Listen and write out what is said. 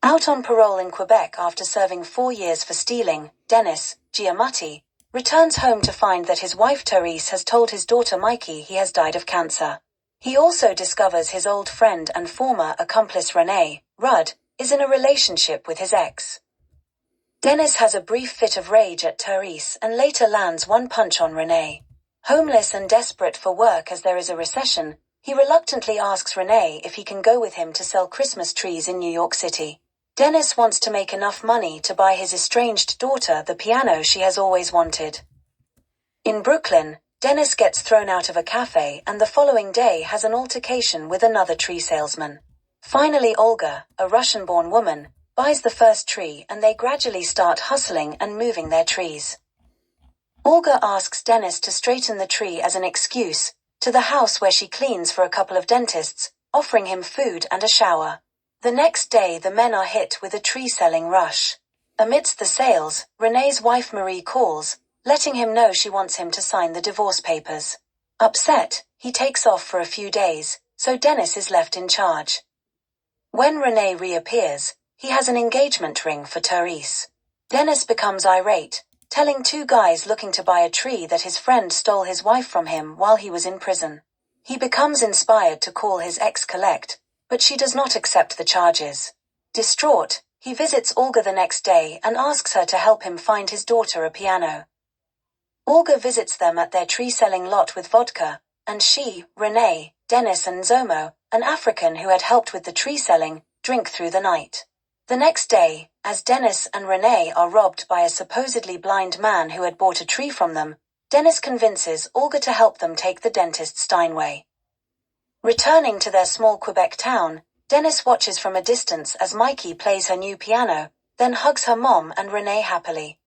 Out on parole in Quebec after serving 4 years for stealing, Dennis Giamatti returns home to find that his wife Therese has told his daughter Mikey he has died of cancer. He also discovers his old friend and former accomplice Renee Rudd is in a relationship with his ex. Dennis has a brief fit of rage at Therese and later lands one punch on Renee. Homeless and desperate for work as there is a recession, he reluctantly asks Renee if he can go with him to sell Christmas trees in New York City. Dennis wants to make enough money to buy his estranged daughter the piano she has always wanted. In Brooklyn, Dennis gets thrown out of a cafe and the following day has an altercation with another tree salesman. Finally, Olga, a Russian-born woman, buys the first tree and they gradually start hustling and moving their trees. Olga asks Dennis to straighten the tree as an excuse to the house where she cleans for a couple of dentists, offering him food and a shower. The next day the men are hit with a tree-selling rush. Amidst the sales, Renee's wife Marie calls, letting him know she wants him to sign the divorce papers. Upset, he takes off for a few days, so Dennis is left in charge. When Renee reappears, he has an engagement ring for Therese. Dennis becomes irate, telling 2 guys looking to buy a tree that his friend stole his wife from him while he was in prison. He becomes inspired to call his ex collect, but she does not accept the charges. Distraught, he visits Olga the next day and asks her to help him find his daughter a piano. Olga visits them at their tree-selling lot with vodka, and she, Renee, Dennis and Zomo, an African who had helped with the tree-selling, drink through the night. The next day, as Dennis and Renee are robbed by a supposedly blind man who had bought a tree from them, Dennis convinces Olga to help them take the dentist Steinway. Returning to their small Quebec town, Dennis watches from a distance as Mikey plays her new piano, then hugs her mom and Renee happily.